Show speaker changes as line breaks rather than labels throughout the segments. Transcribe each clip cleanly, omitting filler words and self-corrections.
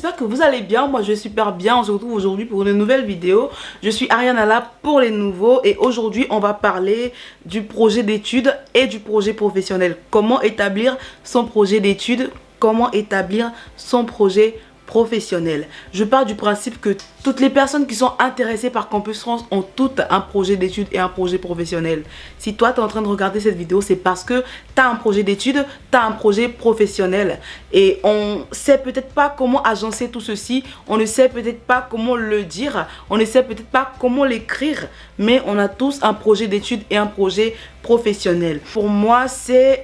j'espère que vous allez bien. Moi je vais super bien. On se retrouve aujourd'hui pour une nouvelle vidéo. Je suis Ariana là pour les nouveaux et aujourd'hui on va parler du projet d'études et du projet professionnel. Comment établir son projet d'études, comment établir son projet professionnel. Je pars du principe que toutes les personnes qui sont intéressées par Campus France ont toutes un projet d'études et un projet professionnel. Si toi tu es en train de regarder cette vidéo, c'est parce que tu as un projet d'études, tu as un projet professionnel et on sait peut-être pas comment agencer tout ceci, on ne sait peut-être pas comment le dire, on ne sait peut-être pas comment l'écrire, mais on a tous un projet d'études et un projet professionnel. Pour moi, c'est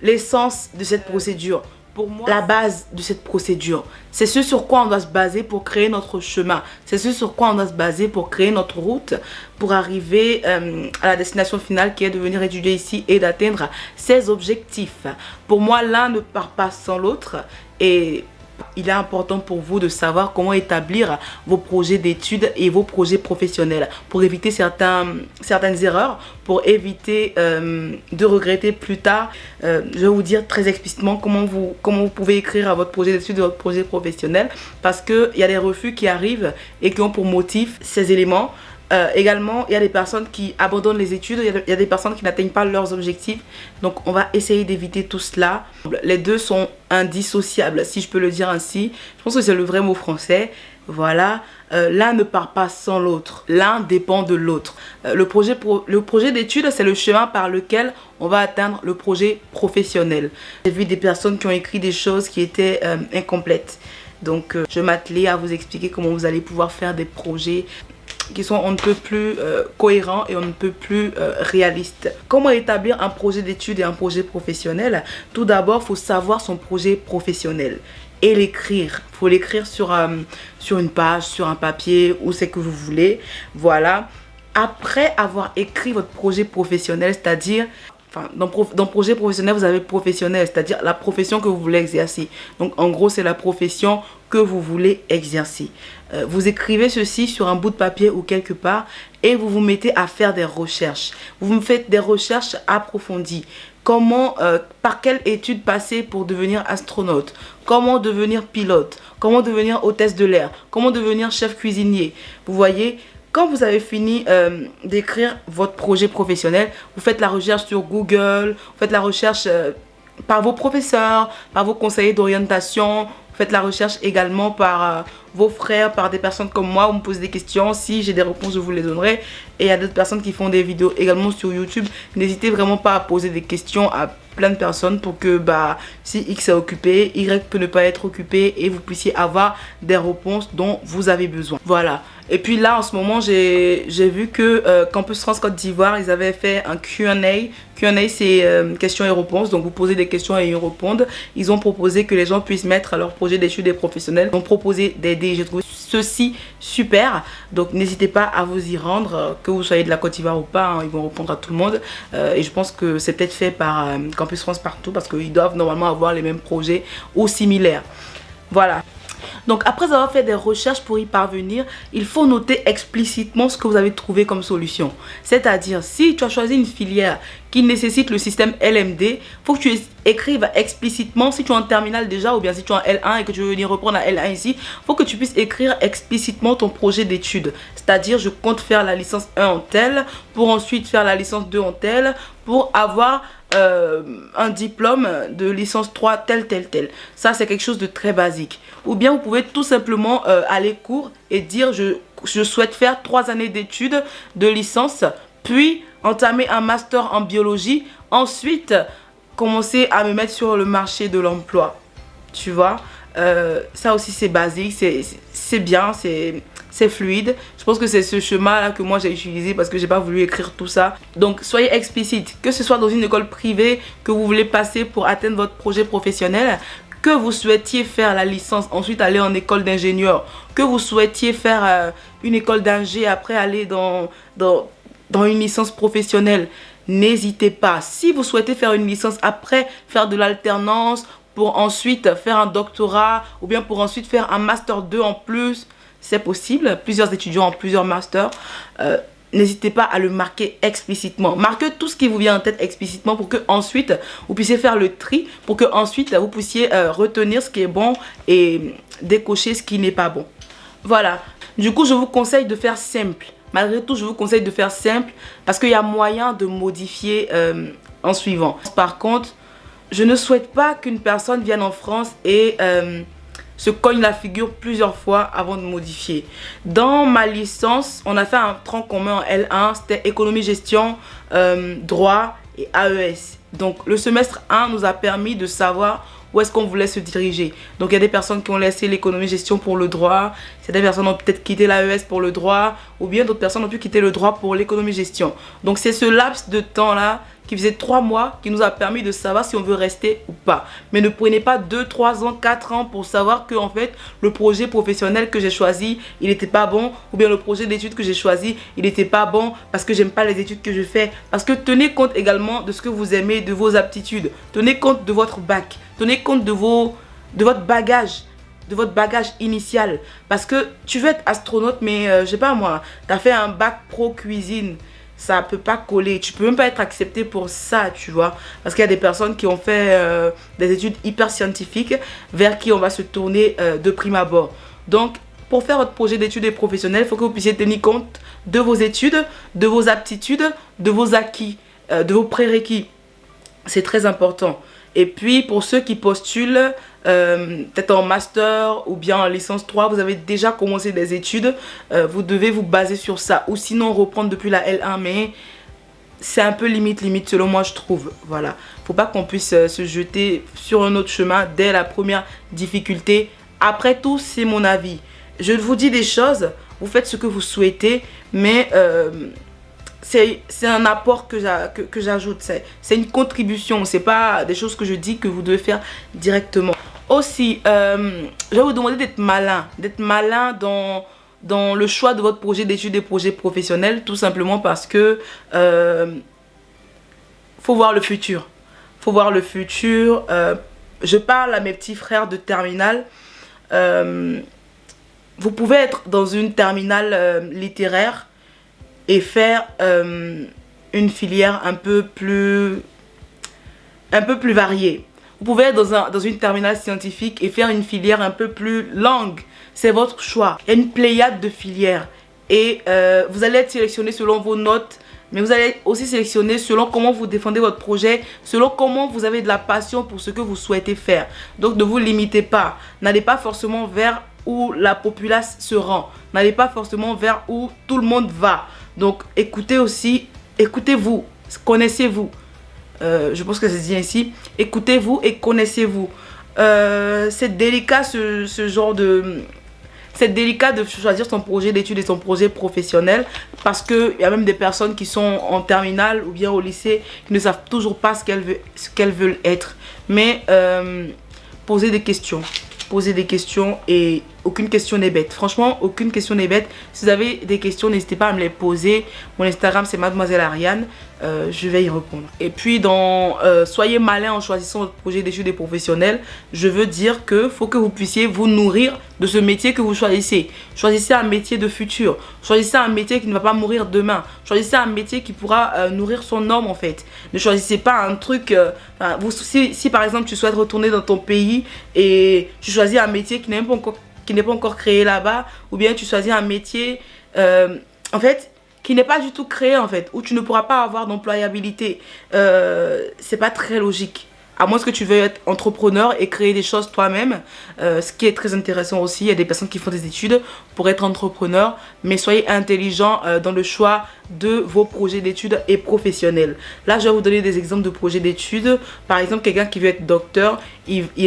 l'essence de cette procédure. Pour moi, la base de cette procédure, c'est ce sur quoi on doit se baser pour créer notre chemin. C'est ce sur quoi on doit se baser pour créer notre route, pour arriver à la destination finale qui est de venir étudier ici et d'atteindre ses objectifs. Pour moi, l'un ne part pas sans l'autre et il est important pour vous de savoir comment établir vos projets d'études et vos projets professionnels pour éviter certaines erreurs, pour éviter de regretter plus tard. Je vais vous dire très explicitement comment vous pouvez écrire à votre projet d'études et votre projet professionnel parce qu'il y a des refus qui arrivent et qui ont pour motif ces éléments. Également, il y a des personnes qui abandonnent les études, il y a des personnes qui n'atteignent pas leurs objectifs. Donc, on va essayer d'éviter tout cela. Les deux sont indissociables, si je peux le dire ainsi. Je pense que c'est le vrai mot français. Voilà, l'un ne part pas sans l'autre. L'un dépend de l'autre. Le projet d'études, c'est le chemin par lequel on va atteindre le projet professionnel. J'ai vu des personnes qui ont écrit des choses qui étaient incomplètes. Donc, je m'attelais à vous expliquer comment vous allez pouvoir faire des projets qui sont on ne peut plus cohérents et on ne peut plus réalistes. Comment établir un projet d'études et un projet professionnel? Tout d'abord, il faut savoir son projet professionnel et l'écrire. Il faut l'écrire sur une page, sur un papier, où c'est que vous voulez. Voilà. Après avoir écrit votre projet professionnel, c'est-à-dire dans projet professionnel, vous avez professionnel, c'est-à-dire la profession que vous voulez exercer. Donc, en gros, c'est la profession que vous voulez exercer. Vous écrivez ceci sur un bout de papier ou quelque part et vous vous mettez à faire des recherches. Vous faites des recherches approfondies. Comment, par quelle étude passer pour devenir astronaute? Comment devenir pilote? Comment devenir hôtesse de l'air? Comment devenir chef cuisinier? Vous voyez? Quand vous avez fini d'écrire votre projet professionnel, vous faites la recherche sur Google, vous faites la recherche par vos professeurs, par vos conseillers d'orientation, vous faites la recherche également par vos frères, par des personnes comme moi. Vous me posez des questions, si j'ai des réponses, je vous les donnerai. Et il y a d'autres personnes qui font des vidéos également sur YouTube. N'hésitez vraiment pas à poser des questions à plein de personnes pour que si X est occupé, Y peut ne pas être occupé et vous puissiez avoir des réponses dont vous avez besoin. Voilà. Et puis là en ce moment j'ai vu que Campus France Côte d'Ivoire ils avaient fait un Q&A. Q&A c'est questions et réponses, donc vous posez des questions et ils répondent. Ils ont proposé que les gens puissent mettre leur projet d'études et professionnels. Ils ont proposé d'aider, j'ai trouvé ceci super. Donc n'hésitez pas à vous y rendre, que vous soyez de la Côte d'Ivoire ou pas, hein, ils vont répondre à tout le monde. Et je pense que c'est peut-être fait par Campus France partout parce qu'ils doivent normalement avoir les mêmes projets ou similaires. Voilà. Donc après avoir fait des recherches pour y parvenir, il faut noter explicitement ce que vous avez trouvé comme solution. C'est-à-dire, si tu as choisi une filière qui nécessite le système LMD, il faut que tu écrives explicitement, si tu es en terminale déjà ou bien si tu es en L1 et que tu veux venir reprendre la L1 ici, il faut que tu puisses écrire explicitement ton projet d'études. C'est-à-dire, je compte faire la licence 1 en tel, pour ensuite faire la licence 2 en tel, pour avoir un diplôme de licence 3 tel. Ça c'est quelque chose de très basique. Ou bien vous pouvez tout simplement aller court et dire je souhaite faire 3 années d'études de licence, puis entamer un master en biologie, ensuite commencer à me mettre sur le marché de l'emploi. Tu vois, ça aussi c'est basique, c'est bien, c'est fluide. Je pense que c'est ce chemin là que moi j'ai utilisé parce que j'ai pas voulu écrire tout ça. Donc soyez explicite, que ce soit dans une école privée que vous voulez passer pour atteindre votre projet professionnel, que vous souhaitiez faire la licence, ensuite aller en école d'ingénieur, que vous souhaitiez faire une école d'ingé, après aller dans une licence professionnelle, n'hésitez pas. Si vous souhaitez faire une licence, après faire de l'alternance pour ensuite faire un doctorat ou bien pour ensuite faire un master 2 en plus, c'est possible. Plusieurs étudiants ont plusieurs masters. n'hésitez pas à le marquer explicitement. Marquez tout ce qui vous vient en tête explicitement pour que ensuite vous puissiez faire le tri, pour que ensuite vous puissiez retenir ce qui est bon et décocher ce qui n'est pas bon. Voilà. Du coup, je vous conseille de faire simple. Malgré tout, je vous conseille de faire simple parce qu'il y a moyen de modifier en suivant. Par contre, je ne souhaite pas qu'une personne vienne en France et se cogne la figure plusieurs fois avant de modifier. Dans ma licence, on a fait un tronc commun en L1, c'était économie, gestion, droit et AES. Donc le semestre 1 nous a permis de savoir où est-ce qu'on voulait se diriger. Donc il y a des personnes qui ont laissé l'économie gestion pour le droit, certaines personnes ont peut-être quitté l'AES pour le droit, ou bien d'autres personnes ont pu quitter le droit pour l'économie gestion. Donc c'est ce laps de temps là qui faisait 3 mois qui nous a permis de savoir si on veut rester ou pas. Mais ne prenez pas 2, 3 ans, 4 ans pour savoir que en fait le projet professionnel que j'ai choisi il n'était pas bon, ou bien le projet d'études que j'ai choisi il n'était pas bon parce que j'aime pas les études que je fais. Parce que tenez compte également de ce que vous aimez, de vos aptitudes, tenez compte de votre bac, tenez compte de votre bagage initial. Parce que tu veux être astronaute mais je sais pas moi, tu as fait un bac pro cuisine, ça peut pas coller, tu peux même pas être accepté pour ça, tu vois, parce qu'il y a des personnes qui ont fait des études hyper scientifiques vers qui on va se tourner de prime abord. Donc pour faire votre projet d'études et professionnel, il faut que vous puissiez tenir compte de vos études, de vos aptitudes, de vos acquis, de vos prérequis. C'est très important. Et puis pour ceux qui postulent peut-être en master ou bien en licence 3, vous avez déjà commencé des études, vous devez vous baser sur ça. Ou sinon reprendre depuis la L1, mais c'est un peu limite selon moi je trouve. Voilà, faut pas qu'on puisse se jeter sur un autre chemin dès la première difficulté. Après tout, c'est mon avis. Je vous dis des choses, vous faites ce que vous souhaitez, mais c'est un apport que j'ajoute, c'est une contribution, c'est pas des choses que je dis que vous devez faire directement. Aussi, je vais vous demander d'être malin dans le choix de votre projet d'études et projet professionnel, tout simplement parce que faut voir le futur. Faut voir le futur. Je parle à mes petits frères de terminale. Vous pouvez être dans une terminale littéraire et faire une filière un peu plus variée. Vous pouvez être dans une terminale scientifique et faire une filière un peu plus longue. C'est votre choix. Il y a une pléiade de filières. Et vous allez être sélectionné selon vos notes. Mais vous allez aussi sélectionner selon comment vous défendez votre projet. Selon comment vous avez de la passion pour ce que vous souhaitez faire. Donc ne vous limitez pas. N'allez pas forcément vers où la populace se rend. N'allez pas forcément vers où tout le monde va. Donc écoutez aussi. Écoutez-vous. Connaissez-vous. Je pense que c'est dit ainsi. Écoutez-vous et connaissez-vous. C'est délicat ce genre de... C'est délicat de choisir son projet d'études et son projet professionnel parce qu'il y a même des personnes qui sont en terminale ou bien au lycée qui ne savent toujours pas ce qu'elles veulent être. Mais posez des questions. Posez des questions et aucune question n'est bête. Franchement, aucune question n'est bête. Si vous avez des questions, n'hésitez pas à me les poser. Mon Instagram, c'est Mademoiselle Ariane. Je vais y répondre. Et puis, soyez malin en choisissant votre projet d'études et professionnel. Je veux dire que faut que vous puissiez vous nourrir de ce métier que vous choisissez. Choisissez un métier de futur. Choisissez un métier qui ne va pas mourir demain. Choisissez un métier qui pourra nourrir son homme en fait. Ne choisissez pas un truc... si par exemple tu souhaites retourner dans ton pays et tu choisis un métier qui n'est pas encore créé là-bas, ou bien tu choisis un métier en fait qui n'est pas du tout créé en fait, où tu ne pourras pas avoir d'employabilité, c'est pas très logique. À moins que tu veuilles être entrepreneur et créer des choses toi-même, ce qui est très intéressant aussi. Il y a des personnes qui font des études pour être entrepreneur, mais soyez intelligent dans le choix de vos projets d'études et professionnels. Là, je vais vous donner des exemples de projets d'études. Par exemple, quelqu'un qui veut être docteur,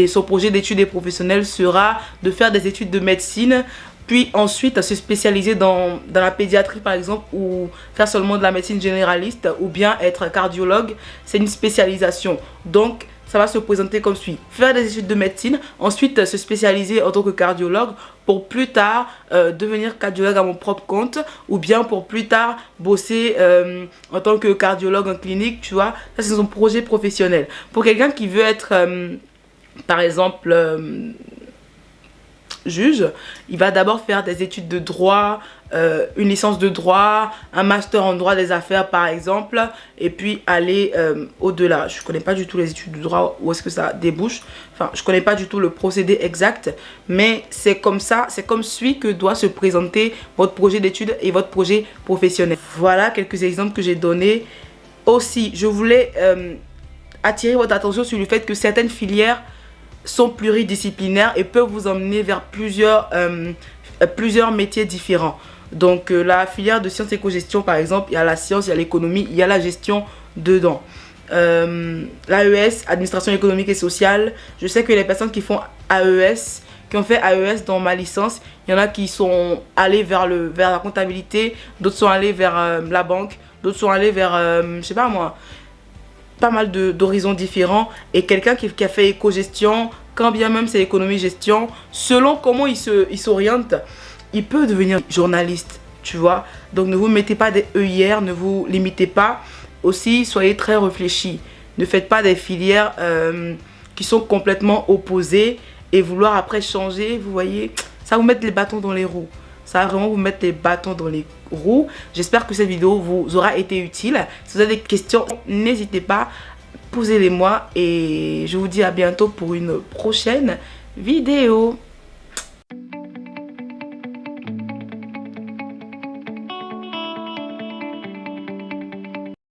son projet d'études et professionnels sera de faire des études de médecine, puis ensuite se spécialiser dans la pédiatrie par exemple, ou faire seulement de la médecine généraliste, ou bien être cardiologue. C'est une spécialisation. Donc, ça va se présenter comme suit. Faire des études de médecine, ensuite se spécialiser en tant que cardiologue pour plus tard devenir cardiologue à mon propre compte, ou bien pour plus tard bosser en tant que cardiologue en clinique, tu vois. Ça, c'est son projet professionnel. Pour quelqu'un qui veut être, par exemple... juge, il va d'abord faire des études de droit, une licence de droit, un master en droit des affaires par exemple, et puis aller au-delà. Je ne connais pas du tout les études de droit, où est-ce que ça débouche. Enfin, je ne connais pas du tout le procédé exact, mais c'est comme ça, c'est comme suit que doit se présenter votre projet d'études et votre projet professionnel. Voilà quelques exemples que j'ai donnés. Aussi, je voulais attirer votre attention sur le fait que certaines filières sont pluridisciplinaires et peuvent vous emmener vers plusieurs métiers différents. Donc la filière de sciences éco-gestion par exemple, il y a la science, il y a l'économie, il y a la gestion dedans. L'AES, administration économique et sociale, je sais que les personnes qui font AES, qui ont fait AES dans ma licence, il y en a qui sont allés vers la comptabilité, d'autres sont allés vers la banque, d'autres sont allés vers, je sais pas moi, pas mal d'horizons différents. Et quelqu'un qui a fait éco-gestion, quand bien même c'est économie-gestion, selon comment il s'oriente, il peut devenir journaliste, tu vois. Donc ne vous mettez pas des œillères, ne vous limitez pas. Aussi, soyez très réfléchis. Ne faites pas des filières qui sont complètement opposées et vouloir après changer, vous voyez, ça va vous mettre les bâtons dans les roues. Ça va vraiment vous mettre les bâtons dans les roues. J'espère que cette vidéo vous aura été utile. Si vous avez des questions, n'hésitez pas, posez-les moi. Et je vous dis à bientôt pour une prochaine vidéo.